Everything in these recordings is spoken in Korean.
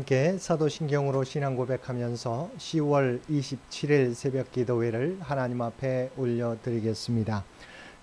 함께 사도신경으로 신앙 고백하면서 10월 27일 새벽 기도회를 하나님 앞에 올려드리겠습니다.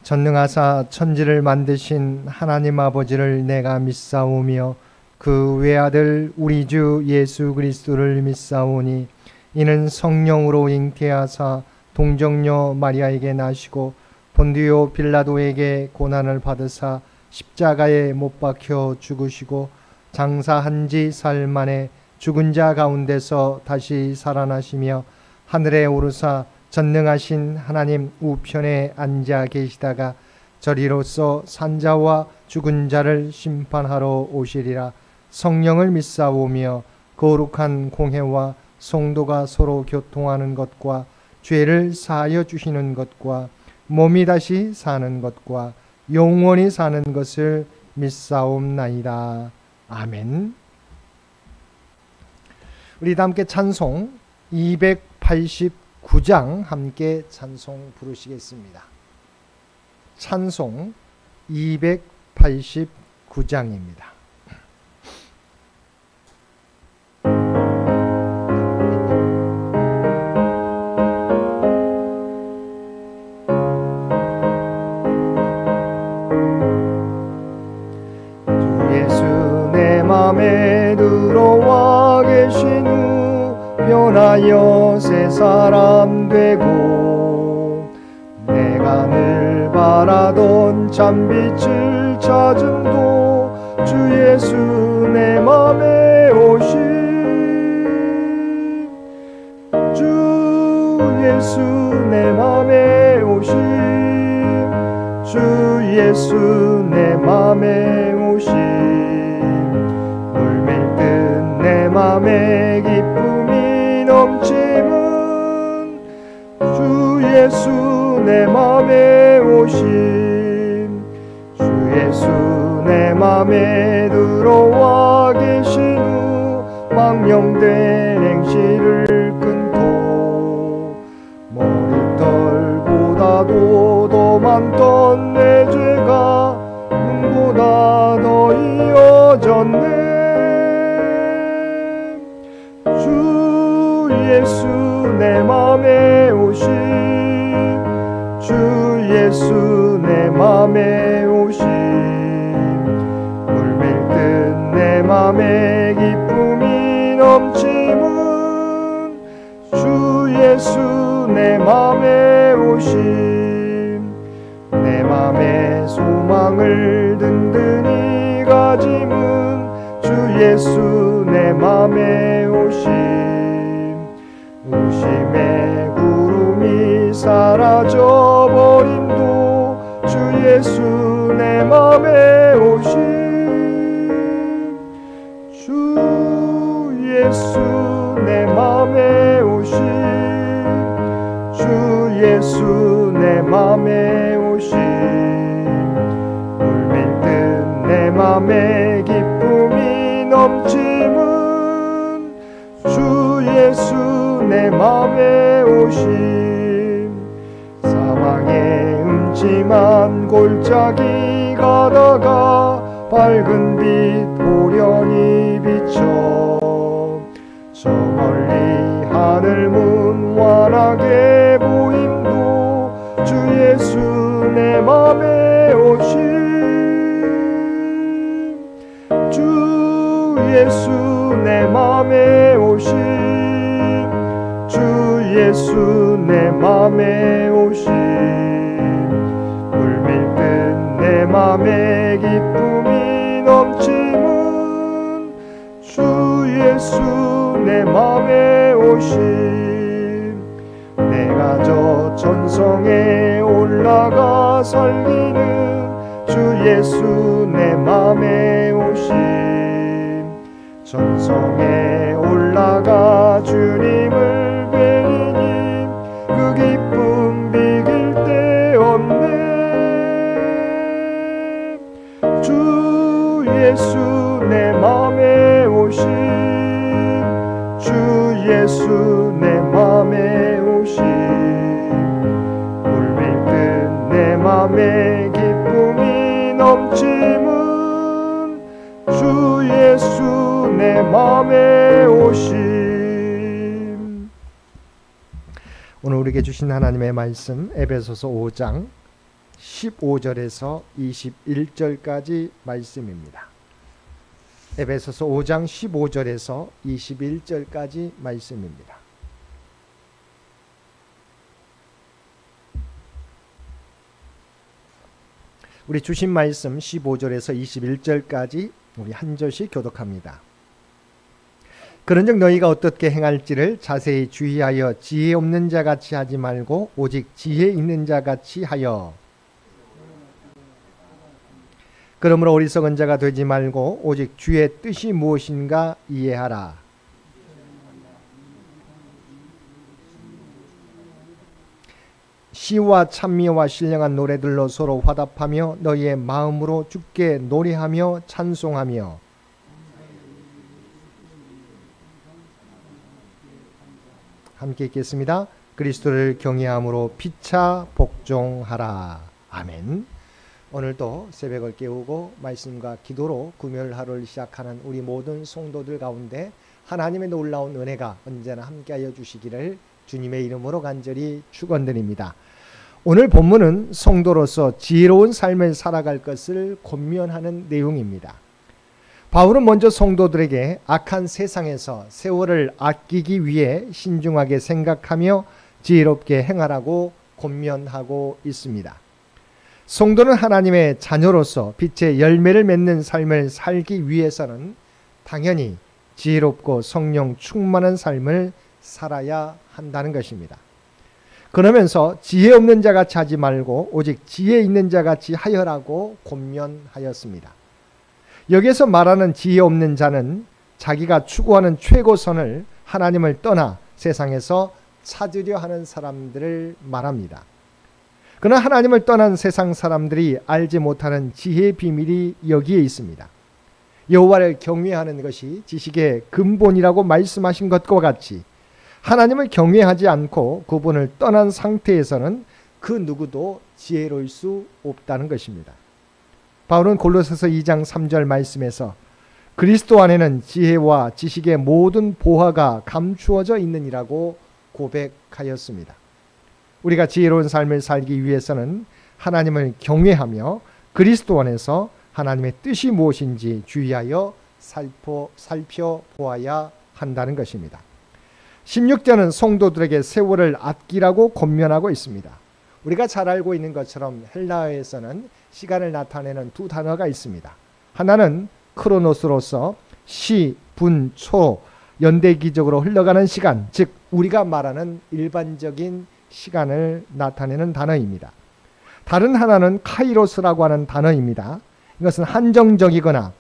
전능하사 천지를 만드신 하나님 아버지를 내가 믿사오며 그 외아들 우리 주 예수 그리스도를 믿사오니 이는 성령으로 잉태하사 동정녀 마리아에게 나시고 본디오 빌라도에게 고난을 받으사 십자가에 못 박혀 죽으시고 장사한 지 사흘 만에 죽은 자 가운데서 다시 살아나시며 하늘에 오르사 전능하신 하나님 우편에 앉아 계시다가 저리로서 산자와 죽은 자를 심판하러 오시리라. 성령을 믿사오며 거룩한 공회와 성도가 서로 교통하는 것과 죄를 사하여 주시는 것과 몸이 다시 사는 것과 영원히 사는 것을 믿사옵나이다. 아멘. 우리 다 함께 찬송 289장 함께 찬송 부르시겠습니다. 찬송 289장입니다. 맘에 들어와 계신 후 변하여 새 사람 되고 내가 늘 바라던 참빛을 찾음도 주 예수 내 맘에 오신 주 예수 내 맘에 오신 주 예수 내 맘에 오신 내 맘에 기쁨이 넘치는 주 예수 내 맘에 오신 주 예수 내 맘에 들어와 계신 후 망령된 행실을 끊고 머리털보다도 더 많던 내 죄가 눈보다 더 이어졌네. 예수 내 맘에 오신 주 예수 내 맘에 오신 물밀 듯 내 맘에 기쁨이 넘치는 주 예수 내 맘에 오신 내 맘에 소망을 든든히 가짐은 주 예수 내 맘에 오신 우심의 구름이 사라져버림도 주 예수 내 맘에 오신 주 예수 내 맘에 오신 주 예수 내 맘에 오신 물밀 듯 내 맘에 기쁨이 넘치는 주 예수 내 맘에 오신 사망의 음침한 골짜기 가다가 밝은 빛 오련히 비쳐 저 멀리 하늘 문 환하게 보임도 주 예수 내 맘에 오신 주 예수 내 맘에 오신 주 예수 내 맘에 오신 물밀 듯 내 맘에 기쁨이 넘치는 주 예수 내 맘에 오신 내가 저 전성에 올라가 살기는 주 예수 내 맘에 오신 전성에 올라가 주님을 뵈니 그 기쁨 비길 데 없네. 주 예수 내 맘에 오신 주 예수 내 맘에 오신 물밀 듯 내 맘에 기쁨이 넘치는 주 예수 내 맘에 오늘 우리에게 주신 하나님의 말씀 에베소서 5장 15절에서 21절까지 말씀입니다. 에베소서 5장 15절에서 21절까지 말씀입니다. 우리 주신 말씀 15절에서 21절까지 우리 한 절씩 교독합니다. 그런즉 너희가 어떻게 행할지를 자세히 주의하여 지혜 없는 자같이 하지 말고 오직 지혜 있는 자같이 하여, 그러므로 어리석은 자가 되지 말고 오직 주의 뜻이 무엇인가 이해하라. 시와 찬미와 신령한 노래들로 서로 화답하며 너희의 마음으로 주께 노래하며 찬송하며, 함께 읽겠습니다. 그리스도를 경외함으로 피차 복종하라. 아멘. 오늘도 새벽을 깨우고 말씀과 기도로 금요일 하루를 시작하는 우리 모든 성도들 가운데 하나님의 놀라운 은혜가 언제나 함께하여 주시기를 주님의 이름으로 간절히 축원드립니다. 오늘 본문은 성도로서 지혜로운 삶을 살아갈 것을 권면하는 내용입니다. 바울은 먼저 성도들에게 악한 세상에서 세월을 아끼기 위해 신중하게 생각하며 지혜롭게 행하라고 권면하고 있습니다. 성도는 하나님의 자녀로서 빛의 열매를 맺는 삶을 살기 위해서는 당연히 지혜롭고 성령 충만한 삶을 살아야 한다는 것입니다. 그러면서 지혜 없는 자같이 하지 말고 오직 지혜 있는 자같이 하여라고 권면하였습니다. 여기에서 말하는 지혜 없는 자는 자기가 추구하는 최고선을 하나님을 떠나 세상에서 찾으려 하는 사람들을 말합니다. 그러나 하나님을 떠난 세상 사람들이 알지 못하는 지혜의 비밀이 여기에 있습니다. 여호와를 경외하는 것이 지식의 근본이라고 말씀하신 것과 같이 하나님을 경외하지 않고 그분을 떠난 상태에서는 그 누구도 지혜로울 수 없다는 것입니다. 바울은 골로새서 2장 3절 말씀에서 그리스도 안에는 지혜와 지식의 모든 보화가 감추어져 있느니라고 고백하였습니다. 우리가 지혜로운 삶을 살기 위해서는 하나님을 경외하며 그리스도 안에서 하나님의 뜻이 무엇인지 주의하여 살펴보아야 한다는 것입니다. 16절은 성도들에게 세월을 아끼라고 권면하고 있습니다. 우리가 잘 알고 있는 것처럼 헬라어에서는 시간을 나타내는 두 단어가 있습니다. 하나는 크로노스로서 시, 분, 초, 연대기적으로 흘러가는 시간, 즉 우리가 말하는 일반적인 시간을 나타내는 단어입니다. 다른 하나는 카이로스라고 하는 단어입니다. 이것은 한정적이거나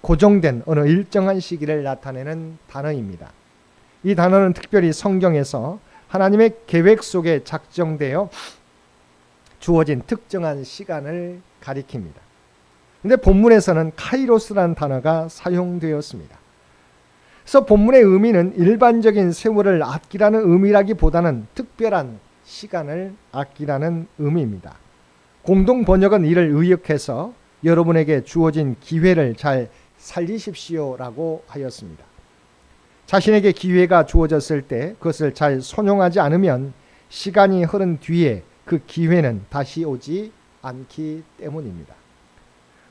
고정된 어느 일정한 시기를 나타내는 단어입니다. 이 단어는 특별히 성경에서 하나님의 계획 속에 작정되어 주어진 특정한 시간을 가리킵니다. 그런데 본문에서는 카이로스라는 단어가 사용되었습니다. 그래서 본문의 의미는 일반적인 세월을 아끼라는 의미라기보다는 특별한 시간을 아끼라는 의미입니다. 공동 번역은 이를 의역해서 여러분에게 주어진 기회를 잘 살리십시오라고 하였습니다. 자신에게 기회가 주어졌을 때 그것을 잘 선용하지 않으면 시간이 흐른 뒤에 그 기회는 다시 오지 않기 때문입니다.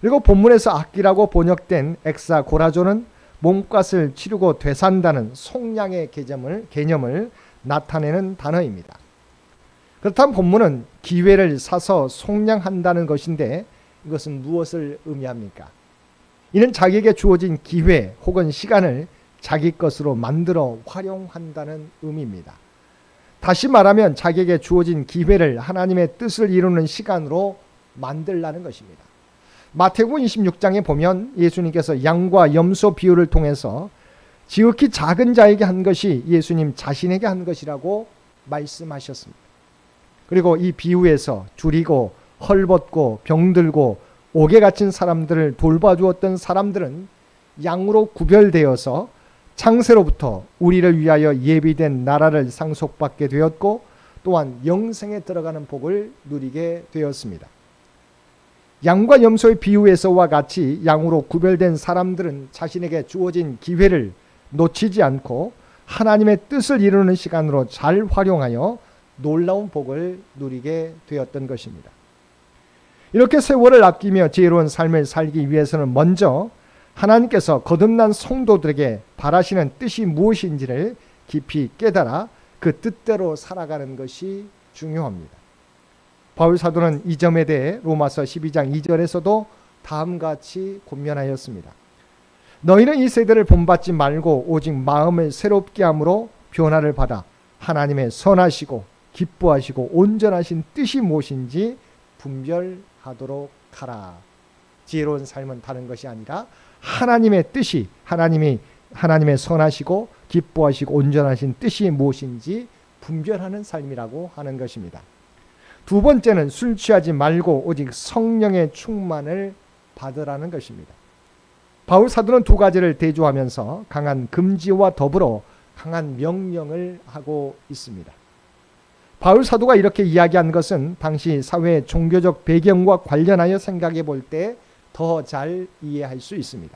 그리고 본문에서 아끼라고 번역된 엑사고라조는 몸값을 치르고 되산다는 속량의 개념을 나타내는 단어입니다. 그렇다면 본문은 기회를 사서 속량한다는 것인데 이것은 무엇을 의미합니까? 이는 자기에게 주어진 기회 혹은 시간을 자기 것으로 만들어 활용한다는 의미입니다. 다시 말하면 자기에게 주어진 기회를 하나님의 뜻을 이루는 시간으로 만들라는 것입니다. 마태복음 26장에 보면 예수님께서 양과 염소 비유를 통해서 지극히 작은 자에게 한 것이 예수님 자신에게 한 것이라고 말씀하셨습니다. 그리고 이 비유에서 줄이고 헐벗고 병들고 옥에 갇힌 사람들을 돌봐주었던 사람들은 양으로 구별되어서 창세로부터 우리를 위하여 예비된 나라를 상속받게 되었고 또한 영생에 들어가는 복을 누리게 되었습니다. 양과 염소의 비유에서와 같이 양으로 구별된 사람들은 자신에게 주어진 기회를 놓치지 않고 하나님의 뜻을 이루는 시간으로 잘 활용하여 놀라운 복을 누리게 되었던 것입니다. 이렇게 세월을 아끼며 지혜로운 삶을 살기 위해서는 먼저 하나님께서 거듭난 성도들에게 바라시는 뜻이 무엇인지를 깊이 깨달아 그 뜻대로 살아가는 것이 중요합니다. 바울 사도는 이 점에 대해 로마서 12장 2절에서도 다음과 같이 권면하였습니다. 너희는 이 세대를 본받지 말고 오직 마음을 새롭게 함으로 변화를 받아 하나님의 선하시고 기뻐하시고 온전하신 뜻이 무엇인지 분별하도록 하라. 지혜로운 삶은 다른 것이 아니라 하나님의 뜻이 하나님의 선하시고 기뻐하시고 온전하신 뜻이 무엇인지 분별하는 삶이라고 하는 것입니다. 두 번째는 술 취하지 말고 오직 성령의 충만을 받으라는 것입니다. 바울 사도는 두 가지를 대조하면서 강한 금지와 더불어 강한 명령을 하고 있습니다. 바울 사도가 이렇게 이야기한 것은 당시 사회의 종교적 배경과 관련하여 생각해 볼 때 더 잘 이해할 수 있습니다.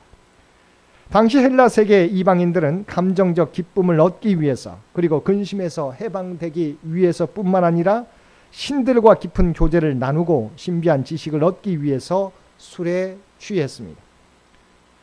당시 헬라 세계의 이방인들은 감정적 기쁨을 얻기 위해서 그리고 근심에서 해방되기 위해서뿐만 아니라 신들과 깊은 교제를 나누고 신비한 지식을 얻기 위해서 술에 취했습니다.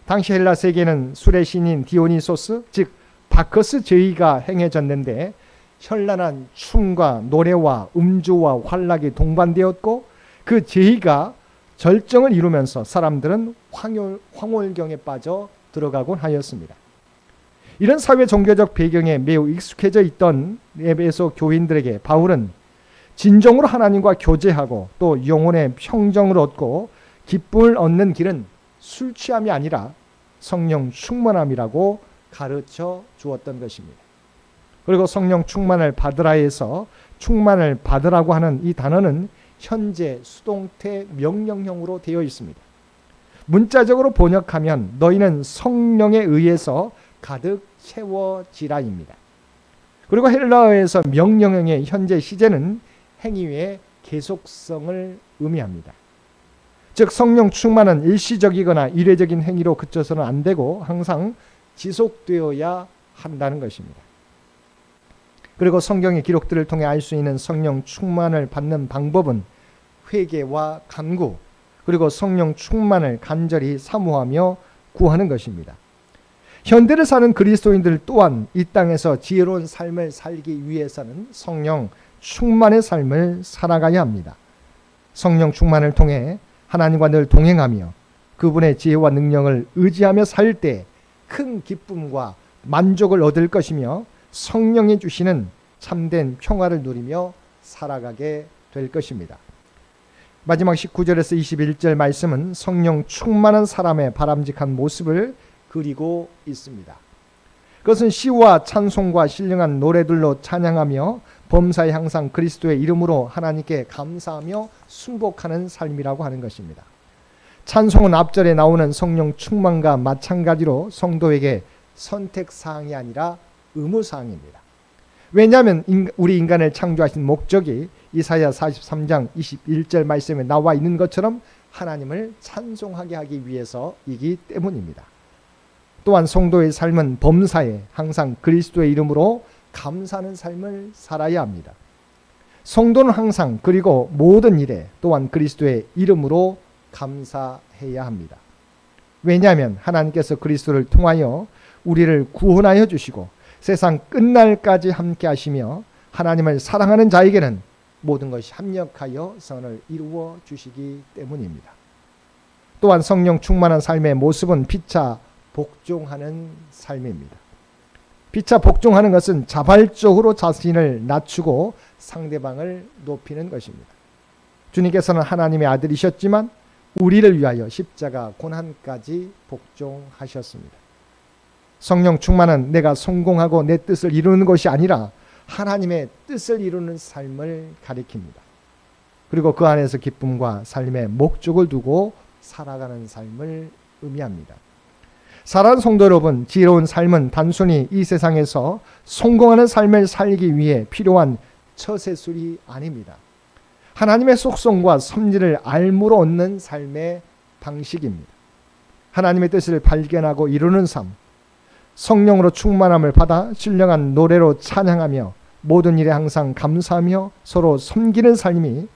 당시 헬라 세계는 술의 신인 디오니소스, 즉 바커스 제의가 행해졌는데 현란한 춤과 노래와 음주와 환락이 동반되었고 그 제의가 절정을 이루면서 사람들은 황홀경에 빠져 들어가곤 하였습니다. 이런 사회 종교적 배경에 매우 익숙해져 있던 에베소 교인들에게 바울은 진정으로 하나님과 교제하고 또 영혼의 평정을 얻고 기쁨을 얻는 길은 술 취함이 아니라 성령 충만함이라고 가르쳐 주었던 것입니다. 그리고 성령 충만을 받으라 해서 충만을 받으라고 하는 이 단어는 현재 수동태 명령형으로 되어 있습니다. 문자적으로 번역하면 너희는 성령에 의해서 가득 채워지라입니다. 그리고 헬라어에서 명령형의 현재 시제는 행위의 계속성을 의미합니다. 즉 성령 충만은 일시적이거나 이례적인 행위로 그쳐서는 안 되고 항상 지속되어야 한다는 것입니다. 그리고 성경의 기록들을 통해 알 수 있는 성령 충만을 받는 방법은 회개와 간구 그리고 성령 충만을 간절히 사모하며 구하는 것입니다. 현대를 사는 그리스도인들 또한 이 땅에서 지혜로운 삶을 살기 위해서는 성령 충만의 삶을 살아가야 합니다. 성령 충만을 통해 하나님과 늘 동행하며 그분의 지혜와 능력을 의지하며 살 때 큰 기쁨과 만족을 얻을 것이며 성령이 주시는 참된 평화를 누리며 살아가게 될 것입니다. 마지막 19절에서 21절 말씀은 성령 충만한 사람의 바람직한 모습을 그리고 있습니다. 그것은 시와 찬송과 신령한 노래들로 찬양하며 범사에 항상 그리스도의 이름으로 하나님께 감사하며 순복하는 삶이라고 하는 것입니다. 찬송은 앞절에 나오는 성령 충만과 마찬가지로 성도에게 선택사항이 아니라 의무사항입니다. 왜냐하면 우리 인간을 창조하신 목적이 이사야 43장 21절 말씀에 나와 있는 것처럼 하나님을 찬송하게 하기 위해서이기 때문입니다. 또한 성도의 삶은 범사에 항상 그리스도의 이름으로 감사하는 삶을 살아야 합니다. 성도는 항상 그리고 모든 일에 또한 그리스도의 이름으로 감사해야 합니다. 왜냐하면 하나님께서 그리스도를 통하여 우리를 구원하여 주시고 세상 끝날까지 함께 하시며 하나님을 사랑하는 자에게는 모든 것이 합력하여 선을 이루어 주시기 때문입니다. 또한 성령 충만한 삶의 모습은 피차 복종하는 삶입니다. 피차 복종하는 것은 자발적으로 자신을 낮추고 상대방을 높이는 것입니다. 주님께서는 하나님의 아들이셨지만 우리를 위하여 십자가 고난까지 복종하셨습니다. 성령 충만은 내가 성공하고 내 뜻을 이루는 것이 아니라 하나님의 뜻을 이루는 삶을 가리킵니다. 그리고 그 안에서 기쁨과 삶의 목적을 두고 살아가는 삶을 의미합니다. 사랑하는 성도 여러분, 지혜로운 삶은 단순히 이 세상에서 성공하는 삶을 살기 위해 필요한 처세술이 아닙니다. 하나님의 속성과 섭리를 알므로 얻는 삶의 방식입니다. 하나님의 뜻을 발견하고 이루는 삶, 성령으로 충만함을 받아 신령한 노래로 찬양하며 모든 일에 항상 감사하며 서로 섬기는 삶이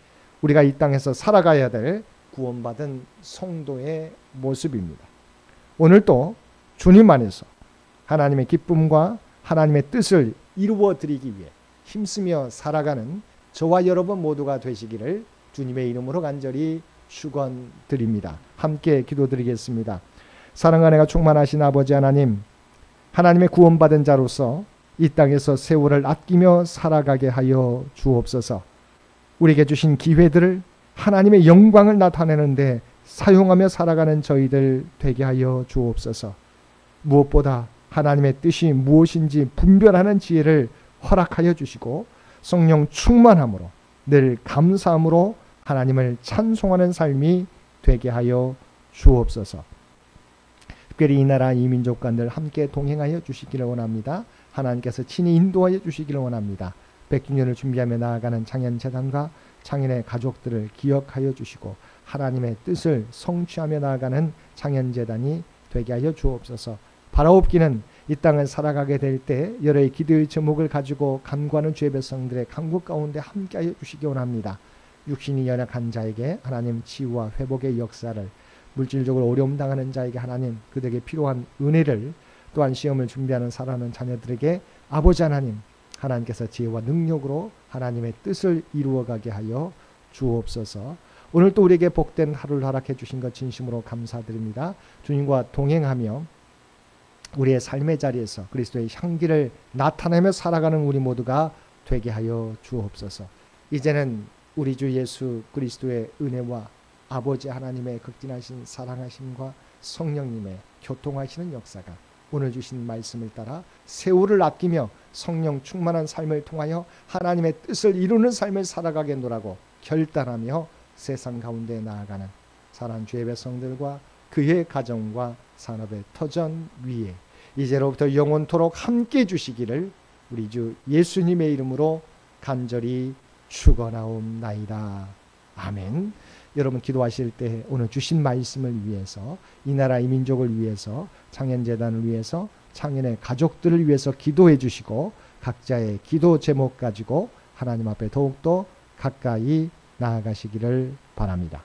우리가 이 땅에서 살아가야 될 구원받은 성도의 모습입니다. 오늘도 주님 안에서 하나님의 기쁨과 하나님의 뜻을 이루어 드리기 위해 힘쓰며 살아가는 저와 여러분 모두가 되시기를 주님의 이름으로 간절히 축원드립니다. 함께 기도드리겠습니다. 사랑과 은혜가 충만하신 아버지 하나님, 하나님의 구원받은 자로서 이 땅에서 세월을 아끼며 살아가게 하여 주옵소서. 우리에게 주신 기회들을 하나님의 영광을 나타내는데 사용하며 살아가는 저희들 되게 하여 주옵소서. 무엇보다 하나님의 뜻이 무엇인지 분별하는 지혜를 허락하여 주시고 성령 충만함으로 늘 감사함으로 하나님을 찬송하는 삶이 되게 하여 주옵소서. 특별히 이 나라 이 민족과 늘 함께 동행하여 주시기를 원합니다. 하나님께서 친히 인도하여 주시기를 원합니다. 100주년을 준비하며 나아가는 창현재단과 창현의 가족들을 기억하여 주시고 하나님의 뜻을 성취하며 나아가는 창현재단이 되게 하여 주옵소서. 바라옵기는 이 땅을 살아가게 될 때 여러의 기도의 제목을 가지고 간구하는 주의 백성들의 간구 가운데 함께하여 주시기 원합니다. 육신이 연약한 자에게 하나님 치유와 회복의 역사를, 물질적으로 어려움 당하는 자에게 하나님 그들에게 필요한 은혜를, 또한 시험을 준비하는 살아가는 자녀들에게 아버지 하나님, 하나님께서 지혜와 능력으로 하나님의 뜻을 이루어가게 하여 주옵소서. 오늘 또 우리에게 복된 하루를 허락해 주신 것 진심으로 감사드립니다. 주님과 동행하며 우리의 삶의 자리에서 그리스도의 향기를 나타내며 살아가는 우리 모두가 되게 하여 주옵소서. 이제는 우리 주 예수 그리스도의 은혜와 아버지 하나님의 극진하신 사랑하심과 성령님의 교통하시는 역사가 오늘 주신 말씀을 따라 세월을 아끼며 성령 충만한 삶을 통하여 하나님의 뜻을 이루는 삶을 살아가게 노라고 결단하며 세상 가운데 나아가는 사랑하는 주의 백성들과 그의 가정과 산업의 터전 위에 이제로부터 영원토록 함께 주시기를 우리 주 예수님의 이름으로 간절히 축원하옵나이다. 아멘. 여러분 기도하실 때 오늘 주신 말씀을 위해서, 이 나라 이 민족을 위해서, 창현재단을 위해서, 창현의 가족들을 위해서 기도해 주시고 각자의 기도 제목 가지고 하나님 앞에 더욱더 가까이 나아가시기를 바랍니다.